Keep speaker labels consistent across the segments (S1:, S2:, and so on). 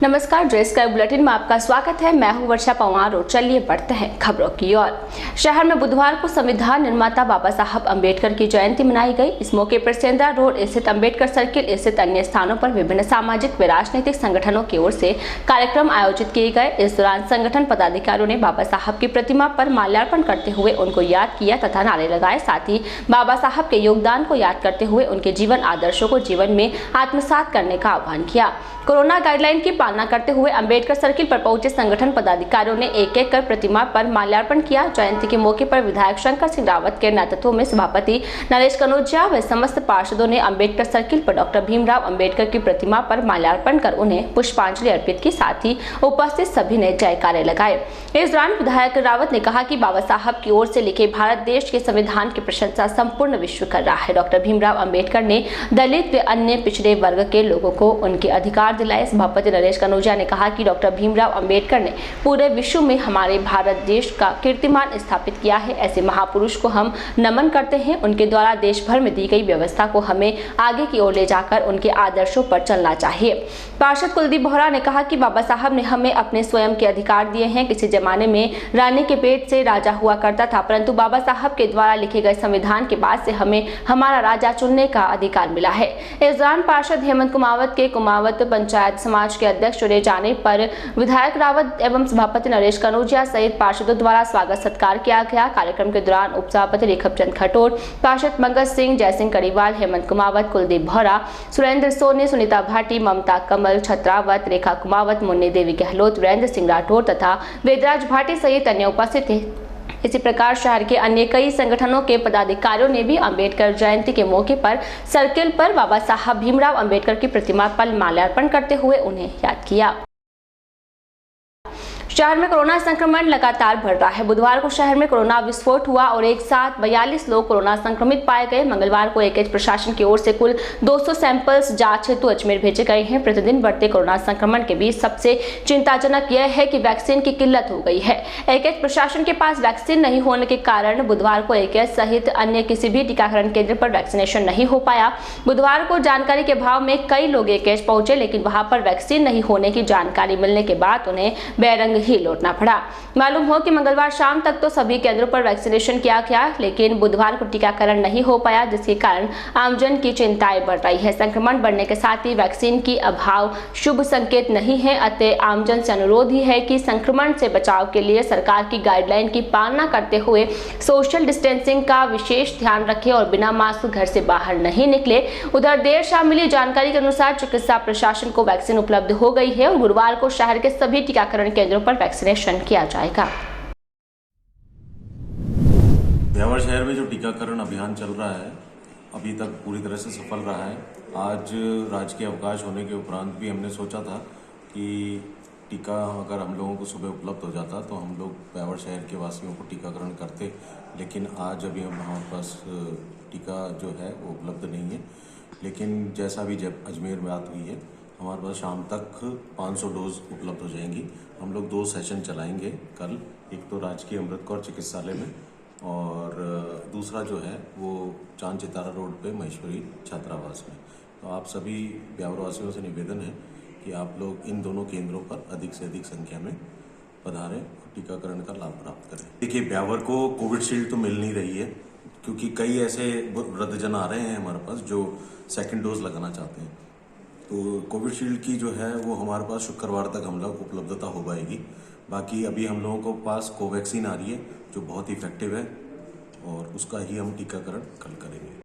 S1: नमस्कार, ड्रेस का बुलेटिन में आपका स्वागत है। मैं हूं वर्षा पवार और चलिए बढ़ते हैं खबरों की ओर। शहर में बुधवार को संविधान निर्माता बाबा साहब अंबेडकर की जयंती मनाई गई। इस मौके पर सेंद्रा रोड स्थित अंबेडकर सर्किल स्थित अन्य स्थानों पर विभिन्न सामाजिक व राजनीतिक संगठनों की ओर से कार्यक्रम आयोजित किए गए। इस दौरान संगठन पदाधिकारियों ने बाबा साहब की प्रतिमा पर माल्यार्पण करते हुए उनको याद किया तथा नारे लगाए। साथ ही बाबा साहब के योगदान को याद करते हुए उनके जीवन आदर्शों को जीवन में आत्मसात करने का आह्वान किया। कोरोना गाइडलाइन की पालना करते हुए अंबेडकर सर्किल पर पहुंचे संगठन पदाधिकारियों ने एक एक कर प्रतिमा पर माल्यार्पण किया। जयंती के मौके पर विधायक शंकर सिंह रावत के नेतृत्व में सभापति नरेश कनौजिया व समस्त पार्षदों ने अंबेडकर सर्किल पर डॉक्टर भीमराव अंबेडकर की प्रतिमा पर माल्यार्पण कर उन्हें पुष्पांजलि अर्पित की। साथ ही उपस्थित सभी ने जयकारे लगाए। इस दौरान विधायक रावत ने कहा कि बाबा साहब की ओर से लिखे भारत देश के संविधान की प्रशंसा संपूर्ण विश्व कर रहा है। डॉक्टर भीमराव अंबेडकर ने दलित व अन्य पिछड़े वर्ग के लोगों को उनके अधिकार दिलाए। सभापति नरेश कनौजिया ने कहा कि डॉक्टर भीमराव अंबेडकर ने पूरे विश्व में हमारे भारत देश का कीर्तिमान स्थापित किया है। ऐसे महापुरुष को हम नमन करते हैं। उनके द्वारा देश भर में दी गई व्यवस्था को हमें आगे की ओर ले जाकर उनके आदर्शों पर चलना चाहिए। पार्षद कुलदीप बोहरा ने कहा कि बाबा साहब ने हमें अपने स्वयं के अधिकार दिए हैं। किसी जमाने में रानी के पेट से राजा हुआ करता था, परंतु बाबा साहब के द्वारा लिखे गए संविधान के बाद से हमें हमारा राजा चुनने का अधिकार मिला है। इस दौरान पार्षद हेमंत कुमावत के कुमावत पंचायत समाज के अध्यक्ष चुने जाने पर विधायक रावत एवं सभापति नरेश कनौजिया सहित पार्षदों द्वारा स्वागत सत्कार किया गया। कार्यक्रम के दौरान उपसभापति रेखब चंद खटोर, पार्षद मंगल सिंह, जयसिंह करीवाल, हेमंत कुमावत, कुलदीप बोहरा, सुरेंद्र सोनी, सुनीता भाटी, ममता कमल, छत्रावत, रेखा कुमावत, मुन्नी देवी गहलोत, वीरेंद्र सिंह राठौर तथा वेदराज भाटी सहित अन्य उपस्थित थे। इसी प्रकार शहर के अन्य कई संगठनों के पदाधिकारियों ने भी अंबेडकर जयंती के मौके पर सर्किल पर बाबा साहब भीमराव अंबेडकर की प्रतिमा पर माल्यार्पण करते हुए उन्हें याद किया। शहर में कोरोना संक्रमण लगातार बढ़ रहा है। बुधवार को शहर में कोरोना विस्फोट हुआ और एक साथ 42 लोग कोरोना संक्रमित पाए गए। मंगलवार को एकेज प्रशासन की ओर से कुल 200 सैंपल्स जांच हेतु अजमेर भेजे गए हैं। प्रतिदिन बढ़ते कोरोना संक्रमण के बीच सबसे चिंताजनक यह है कि वैक्सीन की किल्लत हो गई है। एकेज प्रशासन के पास वैक्सीन नहीं होने के कारण बुधवार को एकेज सहित अन्य किसी भी टीकाकरण केंद्र पर वैक्सीनेशन नहीं हो पाया। बुधवार को जानकारी के अभाव में कई लोग एकेज पहुंचे, लेकिन वहां पर वैक्सीन नहीं होने की जानकारी मिलने के बाद उन्हें बैरंग ही लौटना पड़ा। मालूम हो कि मंगलवार शाम तक तो सभी केंद्रों पर वैक्सीनेशन किया गया, लेकिन बुधवार को टीकाकरण नहीं हो पाया, जिसके कारण आमजन की चिंताएं बढ़ रही है। संक्रमण बढ़ने के साथ ही वैक्सीन की अभाव शुभ संकेत नहीं है। अतः आमजन से अनुरोध ही है कि संक्रमण से बचाव के लिए सरकार की गाइडलाइन की पालना करते हुए सोशल डिस्टेंसिंग का विशेष ध्यान रखें और बिना मास्क घर से बाहर नहीं निकले। उधर देर शाम मिली जानकारी के अनुसार चिकित्सा प्रशासन को वैक्सीन उपलब्ध हो गई है और गुरुवार को शहर के सभी टीकाकरण केंद्रों पर वैक्सीनेशन किया जाएगा।
S2: ब्यावर शहर में जो टीकाकरण अभियान चल रहा है अभी तक पूरी तरह से सफल रहा है। आज राजकीय अवकाश होने के उपरांत भी हमने सोचा था कि टीका अगर हम लोगों को सुबह उपलब्ध हो जाता तो हम लोग ब्यावर शहर के वासियों को टीकाकरण करते, लेकिन आज अभी हमारे पास टीका जो है वो उपलब्ध नहीं है। लेकिन जैसा भी जब अजमेर में बात हुई है, हमारे पास शाम तक 500 डोज उपलब्ध हो जाएंगी। हम लोग 2 सेशन चलाएंगे कल, एक तो राजकीय अमृत कौर चिकित्सालय में और दूसरा जो है वो चांद चितारा रोड पे महेश्वरी छात्रावास में। तो आप सभी ब्यावर वासियों से निवेदन है कि आप लोग इन दोनों केंद्रों पर अधिक से अधिक संख्या में पधारें और टीकाकरण का लाभ प्राप्त करें। देखिए, ब्यावर को कोविशील्ड तो मिल नहीं रही है क्योंकि कई ऐसे वृद्धजन आ रहे हैं हमारे पास जो सेकेंड डोज लगाना चाहते हैं। तो कोविशील्ड की जो है वो हमारे पास शुक्रवार तक हम लोग उपलब्धता हो पाएगी। बाकी अभी हम लोगों को पास कोवैक्सीन आ रही है जो बहुत इफेक्टिव है और उसका ही हम टीकाकरण कल करेंगे।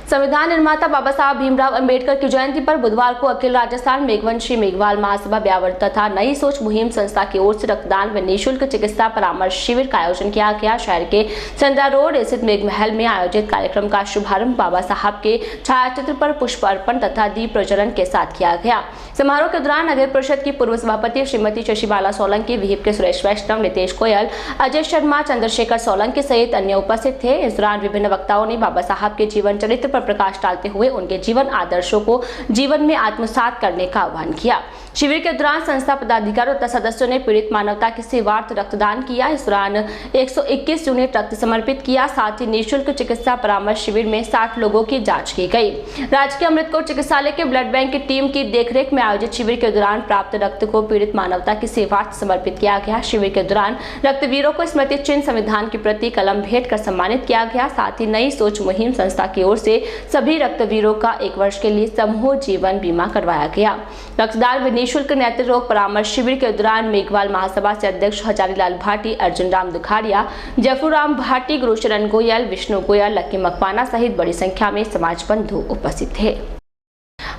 S1: संविधान निर्माता बाबा साहब भीमराव अंबेडकर की जयंती पर बुधवार को अखिल राजस्थान मेघवंशी मेघवाल महासभा ब्यावर तथा नई सोच मुहिम संस्था की ओर से रक्तदान व निःशुल्क चिकित्सा परामर्श शिविर का आयोजन किया गया। शहर के सेंद्रा रोड स्थित मेघमहल में आयोजित कार्यक्रम का शुभारंभ बाबा साहब के छायाचित्र पर पुष्प अर्पण तथा दीप प्रज्वलन के साथ किया गया। समारोह के दौरान नगर परिषद की पूर्व सभापति श्रीमती शशिबाला सोलंकी, विहिप के सुरेश वैष्णव, नितेश गोयल, अजय शर्मा, चंद्रशेखर सोलंकी सहित अन्य उपस्थित थे। इस दौरान विभिन्न वक्ताओं ने बाबा साहब के जीवन चरित्र पर प्रकाश डालते हुए उनके जीवन आदर्शों को जीवन में आत्मसात करने का आह्वान किया। शिविर के दौरान संस्था पदाधिकारियों तथा सदस्यों ने पीड़ित मानवता के सेवार्थ रक्तदान किया। इस दौरान 121 यूनिट रक्त समर्पित किया। साथ ही निःशुल्क चिकित्सा परामर्श शिविर में 60 लोगों की जांच की गई। राजकीय अमृतकोट चिकित्सालय के ब्लड बैंक की टीम की देखरेख में आयोजित शिविर के दौरान प्राप्त रक्त को पीड़ित मानवता की सेवार्थ समर्पित किया गया। शिविर के दौरान रक्तवीरों को स्मृति चिन्ह, संविधान की प्रति, कलम भेंट कर सम्मानित किया गया। साथ ही नई सोच मुहिम संस्था की ओर से सभी रक्तवीरों का 1 वर्ष के लिए समूह जीवन बीमा करवाया गया। रक्तदान व निःशुल्क नेत्र रोग परामर्श शिविर के दौरान मेघवाल महासभा से अध्यक्ष हजारीलाल भाटी, अर्जुन राम दुखाड़िया, जफूराम भाटी, गुरुशरण गोयल, विष्णु गोयल, लक्की मकवाना सहित बड़ी संख्या में समाज बंधु उपस्थित थे।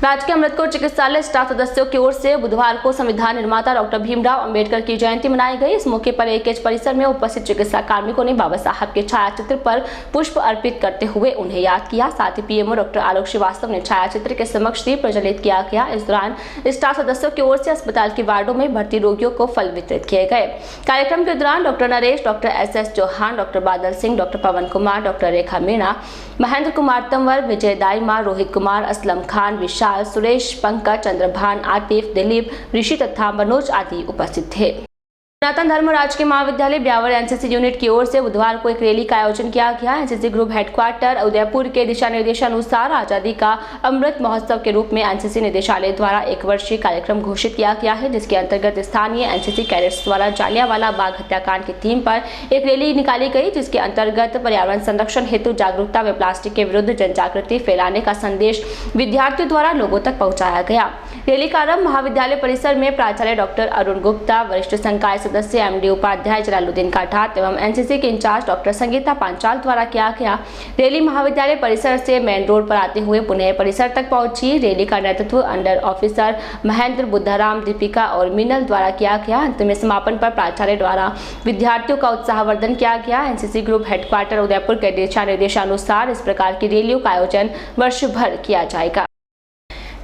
S1: राजकीय अमृतकोट चिकित्सालय स्टाफ सदस्यों की ओर से बुधवार को संविधान निर्माता डॉक्टर भीमराव अंबेडकर की जयंती मनाई गई। इस मौके पर एकेज परिसर में उपस्थित चिकित्सा कार्मिकों ने बाबा साहब के छायाचित्र पर पुष्प अर्पित करते हुए उन्हें याद किया। साथ ही पीएमओ डॉक्टर आलोक श्रीवास्तव ने छायाचित्र के समक्ष दीप प्रज्वलित किया गया। इस दौरान स्टाफ सदस्यों की ओर से अस्पताल के वार्डों में भर्ती रोगियों को फल वितरित किए गए। कार्यक्रम के दौरान doctor Naresh, doctor SS Chauhan, doctor Badal Singh, doctor Pawan Kumar, doctor Rekha Meena, Mahendra Kumar Tanwar, Vijay Daima, Rohit Kumar, Aslam Khan, Vishal, Suresh, Pankaj, Chandrabhan, Atif, Dilip, Rishi तथा मनोज आदि उपस्थित थे। सनातन धर्म राजकीय महाविद्यालय ब्यावर एनसीसी यूनिट की ओर से बुधवार को एक रैली का आयोजन किया गया। एनसीसी ग्रुप हेडक्वार्टर उदयपुर के दिशा निर्देशानुसार आजादी का अमृत महोत्सव के रूप में एनसीसी निदेशालय द्वारा 1 वर्षीय कार्यक्रम घोषित किया गया है, जिसके अंतर्गत स्थानीय एनसीसी कैडेट्स द्वारा जालियांवाला बाग हत्याकांड की थीम पर एक रैली निकाली गई, जिसके अंतर्गत पर्यावरण संरक्षण हेतु जागरूकता व प्लास्टिक के विरुद्ध जन जागृति फैलाने का संदेश विद्यार्थियों द्वारा लोगों तक पहुंचाया गया। रैली का आरंभ महाविद्यालय परिसर में प्राचार्य डॉक्टर अरुण गुप्ता, वरिष्ठ संकाय सदस्य एमडी उपाध्याय जलालुद्दीन काठात एवं एनसीसी के इंचार्ज डॉक्टर संगीता पांचाल द्वारा किया गया। रैली महाविद्यालय परिसर से मेन रोड पर आते हुए पुनः परिसर तक पहुंची। रैली का नेतृत्व अंडर ऑफिसर महेंद्र, बुद्धाराम, दीपिका और मीनल द्वारा किया गया। अंत में समापन पर प्राचार्य द्वारा विद्यार्थियों का उत्साहवर्धन किया गया। एनसीसी ग्रुप हेडक्वार्टर उदयपुर के दिशा निर्देशानुसार इस प्रकार की रैलियों का आयोजन वर्ष भर किया जाएगा।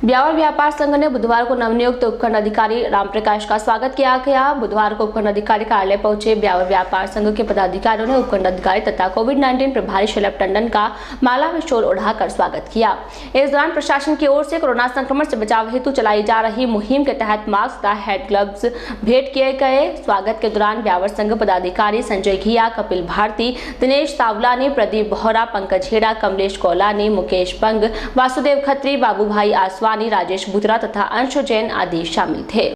S1: ब्यावर व्यापार संघ ने बुधवार को नवनियुक्त उपखंड अधिकारी रामप्रकाश का स्वागत किया गया। बुधवार को उपखंड अधिकारी कार्यालय पहुंचे ब्यावर व्यापार संघ के पदाधिकारियों ने उपखंड अधिकारी तथा कोविड-19 प्रभारी शलभ टंडन का माला व शॉल ओढ़ाकर स्वागत किया। इस दौरान प्रशासन की ओर से कोरोना संक्रमण से बचाव हेतु चलाई जा रही मुहिम के तहत मास्क तथा हैंड ग्लव्स भेंट किए गए। स्वागत के दौरान ब्यावर संघ पदाधिकारी संजय घिया, कपिल भारती, दिनेश सावलानी, प्रदीप बोहरा, पंकज हेड़ा, कमलेश कोलानी, मुकेश पंग, वासुदेव खत्री, बाबू भाई आसवानी, राजेश बुतरा तथा अंश जैन आदि शामिल थे।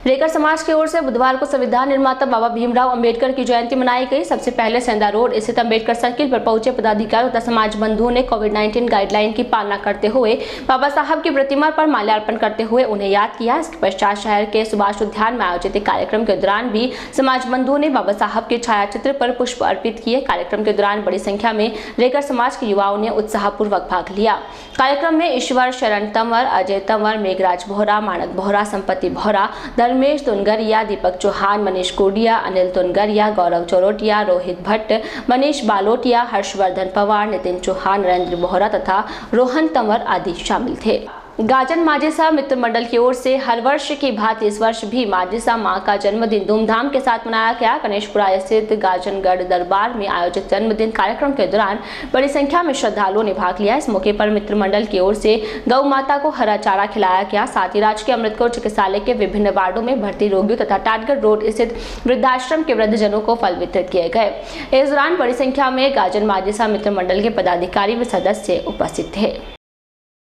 S1: रेकर समाज की ओर से बुधवार को संविधान निर्माता बाबा भीमराव अंबेडकर की जयंती मनाई गई। सबसे पहले सेंधा रोड स्थित अंबेडकर सर्किल पर पहुंचे पदाधिकारियों तथा समाज बंधुओं ने कोविड-19 गाइडलाइन की पालना करते हुए बाबा साहब की प्रतिमा पर माल्यार्पण करते हुए उन्हें याद किया। इसके पश्चात शहर के सुभाष उद्यान में आयोजित कार्यक्रम के दौरान भी समाज बंधुओं ने बाबा साहब के छायाचित्र पर पुष्प अर्पित किए। कार्यक्रम के दौरान बड़ी संख्या में रेकर समाज के युवाओं ने उत्साहपूर्वक भाग लिया। कार्यक्रम में ईश्वर शरण तंवर, अजय तंवर, मेघराज बोहरा, मानक बोहरा, संपत्ति बोहरा, धर्मेश तुनगरिया, दीपक चौहान, मनीष कोडिया, अनिल तुनगरिया, गौरव चौरोटिया, रोहित भट्ट, मनीष बालोटिया, हर्षवर्धन पवार, नितिन चौहान, नरेंद्र बोहरा तथा रोहन तंवर आदि शामिल थे। गाजन माजिसा मित्र मंडल की ओर से हर वर्ष की भांति इस वर्ष भी माजिसा मां का जन्मदिन धूमधाम के साथ मनाया गया। गणेशपुरा स्थित गाजनगढ़ दरबार में आयोजित जन्मदिन कार्यक्रम के दौरान बड़ी संख्या में श्रद्धालुओं ने भाग लिया। इस मौके पर मित्र मंडल की ओर से गौ माता को हरा चारा खिलाया गया। साथ ही राजकीय अमृतकोट चिकित्सालय के विभिन्न वार्डों में भर्ती रोगियों तथा टाटगढ़ रोड स्थित वृद्धाश्रम के वृद्धजनों को फल वितरित किए गए। इस दौरान बड़ी संख्या में गाजन माजिसा मित्र मंडल के पदाधिकारी व सदस्य उपस्थित थे।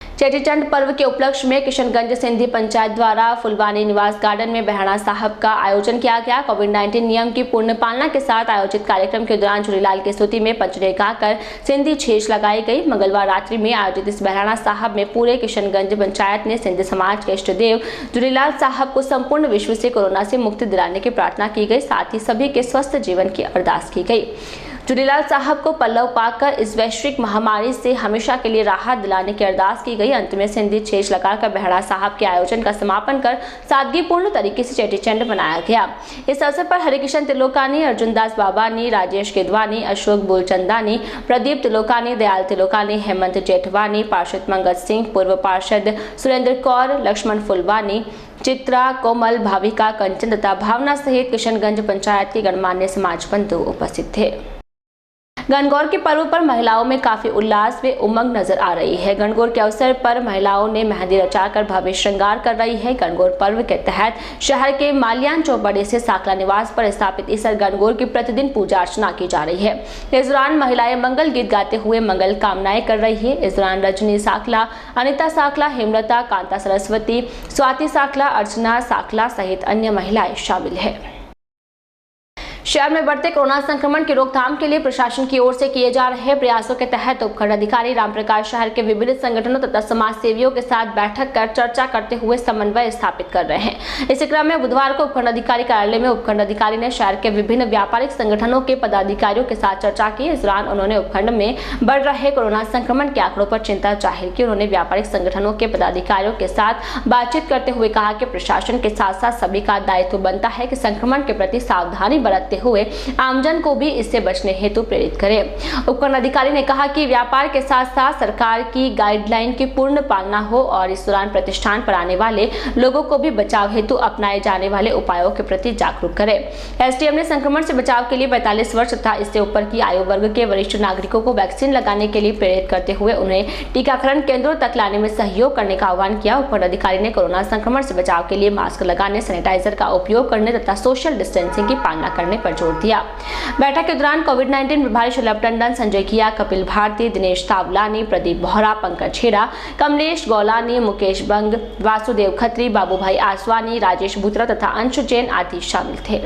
S1: चेटीचंड पर्व के उपलक्ष्य में किशनगंज सिंधी पंचायत द्वारा फुलवानी निवास गार्डन में बहना साहब का आयोजन किया गया। कोविड-19 नियम की पूर्ण पालना के साथ आयोजित कार्यक्रम के दौरान झूलेलाल की स्तुति में पंचड़े गाकर सिंधी छेछ लगाई गई। मंगलवार रात्रि में आयोजित इस बहना साहब में पूरे किशनगंज पंचायत ने सिंधी समाज के इष्ट देव झूलेलाल साहब को संपूर्ण विश्व से कोरोना से मुक्ति दिलाने की प्रार्थना की गई। साथ ही सभी के स्वस्थ जीवन की अरदास की गई। झूलेलाल साहब को पल्लव पाकर इस वैश्विक महामारी से हमेशा के लिए राहत दिलाने की अरदास की गई। अंत में सिंधी छेछ लगाकर बहड़ा साहब के आयोजन का समापन कर सादगीपूर्ण तरीके से चेटीचंड मनाया गया। इस अवसर पर हरिकिशन तिलोकानी, अर्जुनदास बाबानी, राजेश गिदवानी, अशोक बुलचंदानी, प्रदीप तिलोकानी, दयाल तिलोकानी, हेमंत जेठवानी, पार्षद मंगत सिंह, पूर्व पार्षद सुरेंद्र कौर, लक्ष्मण फुलवानी, चित्रा, कोमल, भाविका, कंचन तथा भावना सहित किशनगंज पंचायत के गणमान्य समाज बंधु उपस्थित थे। गणगौर के पर्व पर महिलाओं में काफी उल्लास व उमंग नजर आ रही है। गणगौर के अवसर पर महिलाओं ने मेहंदी रचाकर भव्य श्रृंगार कर रही है। गणगौर पर्व के तहत शहर के माल्यान चौबड़े से साकला निवास पर स्थापित इस गणगौर की प्रतिदिन पूजा अर्चना की जा रही है। इस दौरान महिलाएं मंगल गीत गाते हुए मंगल कामनाएं कर रही है। इस दौरान रजनी साकला, अनिता साकला, हेमलता, कांता सरस्वती, स्वाति साकला, अर्चना साकला सहित अन्य महिलाएं शामिल है। शहर में बढ़ते कोरोना संक्रमण की रोकथाम के लिए प्रशासन की ओर से किए जा रहे प्रयासों के तहत उपखंड अधिकारी रामप्रकाश शहर के विभिन्न संगठनों तथा समाज सेवियों के साथ बैठक कर चर्चा करते हुए समन्वय स्थापित कर रहे हैं। इसी क्रम में बुधवार को उपखंड अधिकारी कार्यालय में उपखंड अधिकारी ने शहर के विभिन्न व्यापारिक संगठनों के पदाधिकारियों के साथ चर्चा की। इस दौरान उन्होंने उपखंड में बढ़ रहे कोरोना संक्रमण के आंकड़ों पर चिंता जाहिर की। उन्होंने व्यापारिक संगठनों के पदाधिकारियों के साथ बातचीत करते हुए कहा कि प्रशासन के साथ साथ सभी का दायित्व बनता है कि संक्रमण के प्रति सावधानी बरतते हुए आमजन को भी इससे बचने हेतु प्रेरित करें। उपखंड अधिकारी ने कहा कि व्यापार के साथ साथ सरकार की गाइडलाइन की पूर्ण पालना हो और इस दौरान प्रतिष्ठान पर आने वाले लोगों को भी बचाव हेतु अपनाए जाने वाले उपायों के प्रति जागरूक करें। एसडीएम ने संक्रमण से बचाव के लिए 42 वर्ष तथा इससे ऊपर की आयु वर्ग के वरिष्ठ नागरिकों को वैक्सीन लगाने के लिए प्रेरित करते हुए उन्हें टीकाकरण केंद्रों तक लाने में सहयोग करने का आह्वान किया। उपखंड अधिकारी ने कोरोना संक्रमण से बचाव के लिए मास्क लगाने, सैनिटाइजर का उपयोग करने तथा सोशल डिस्टेंसिंग की पालना करने पर जोर दिया। बैठक के दौरान कोविड-19 प्रभारी शलभ टंडन, संजय किया, कपिल भारती, दिनेश तावलानी, प्रदीप बोहरा, पंकज छेड़ा, कमलेश गौलानी, मुकेश बंग, वासुदेव खत्री, बाबूभाई आसवानी, राजेश बुत्रा तथा अंशु जैन आदि शामिल थे।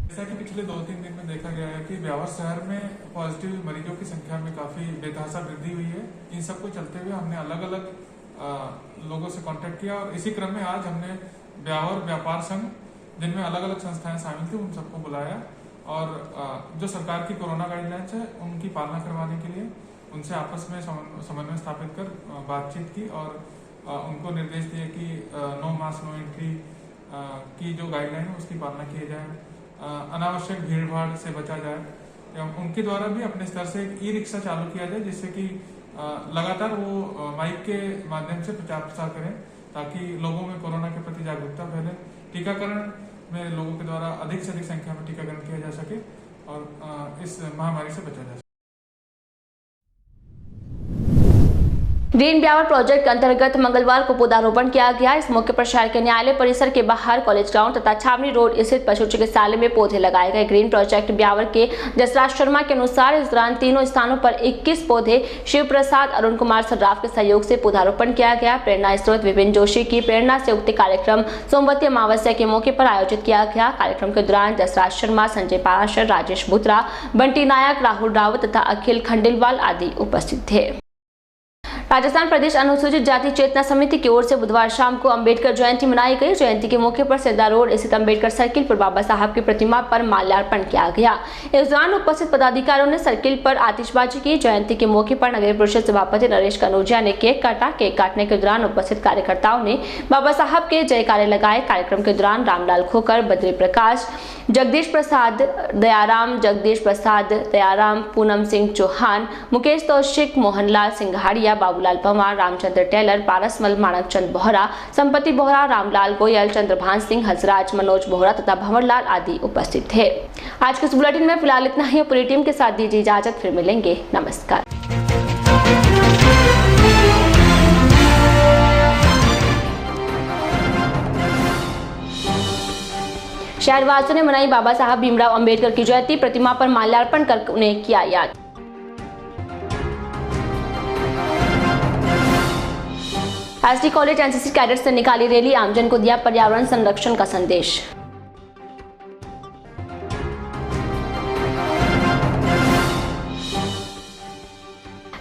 S3: जैसा कि पिछले 2-3 दिन में देखा गया है कि ब्यावर शहर में पॉजिटिव मरीजों की संख्या में काफी बेतहाशा वृद्धि हुई है। इन सबको चलते हुए हमने अलग अलग लोगों से कांटेक्ट किया और इसी क्रम में आज हमने ब्यावर व्यापार संघ, जिनमें अलग अलग संस्थाएं शामिल थी, उन सबको बुलाया और जो सरकार की कोरोना गाइडलाइंस है उनकी पालना करवाने के लिए उनसे आपस में समन्वय स्थापित कर बातचीत की और उनको निर्देश दिए कि नो मास्क नो एंट्री की जो गाइडलाइन है उसकी पालना की जाए, अनावश्यक भीड़ भाड़ से बचा जाए एवं उनके द्वारा भी अपने स्तर से एक ई रिक्शा चालू किया जाए जिससे कि लगातार वो माइक के माध्यम से प्रचार प्रसार करें ताकि लोगों में कोरोना के प्रति जागरूकता फैले, टीकाकरण में लोगों के द्वारा अधिक से अधिक संख्या में टीकाकरण किया जा सके और इस महामारी से बचा जा सके।
S1: ग्रीन ब्यावर प्रोजेक्ट के अंतर्गत मंगलवार को पौधारोपण किया गया। इस मौके पर शहर के न्यायालय परिसर के बाहर, कॉलेज ग्राउंड तथा छावनी रोड स्थित पशु चिकित्सालय में पौधे लगाए गए। ग्रीन प्रोजेक्ट ब्यावर के जसराज शर्मा के अनुसार इस दौरान तीनों स्थानों पर 21 पौधे शिव प्रसाद, अरुण कुमार सर्राफ के सहयोग से पौधारोपण किया गया। प्रेरणा स्रोत विपिन जोशी की प्रेरणा से उक्त कार्यक्रम सोमवती अमावस्या के मौके पर आयोजित किया गया। कार्यक्रम के दौरान जसराज शर्मा, संजय पाराशर, राजेश बुत्रा, बंटी नायक, राहुल रावत तथा अखिल खंडेलवाल आदि उपस्थित थे। राजस्थान प्रदेश अनुसूचित जाति चेतना समिति की ओर से बुधवार शाम को अंबेडकर जयंती मनाई गई। जयंती के मौके पर सिद्धा रोड स्थित अंबेडकर सर्किल पर बाबा साहब की प्रतिमा पर माल्यार्पण किया गया। इस दौरान उपस्थित पदाधिकारियों ने सर्किल पर आतिशबाजी की। जयंती के मौके पर नगर परिषद सभापति नरेश कनौजिया ने केक काटा। केक काटने के दौरान उपस्थित कार्यकर्ताओं ने बाबा साहब के जयकारे लगाए। कार्यक्रम के दौरान रामलाल खोकर, बद्री प्रकाश, जगदीश प्रसाद दयाराम, पूनम सिंह चौहान, मुकेश तौशिक, मोहनलाल सिंघाड़िया, बाबूलाल पवार, रामचंद्र टेलर, पारसमल, माणकचंद बोहरा, संपत्ति बोहरा, रामलाल गोयल, चंद्रभान सिंह, हंसराज, मनोज बोहरा तथा भंवरलाल आदि उपस्थित थे। आज के इस बुलेटिन में फिलहाल इतना ही। पूरी टीम के साथ दीजिए इजाजत, फिर मिलेंगे। नमस्कार। शहरवासियों ने मनाई बाबा साहब भीमराव अंबेडकर की जयंती। प्रतिमा पर माल्यार्पण कर उन्हें किया याद। एसडी कॉलेज एनसीसी कैडेट्स ने निकाली रैली, आमजन को दिया पर्यावरण संरक्षण का संदेश।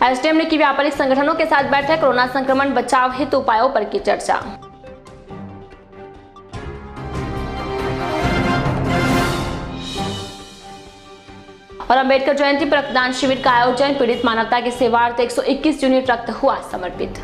S1: एसडीएम ने की व्यापारिक संगठनों के साथ बैठक, कोरोना संक्रमण बचाव हेतु उपायों पर की चर्चा। और अंबेडकर जयंती पर रक्तदान शिविर का आयोजन, पीड़ित मानवता की सेवार्थ 121 यूनिट रक्त हुआ समर्पित।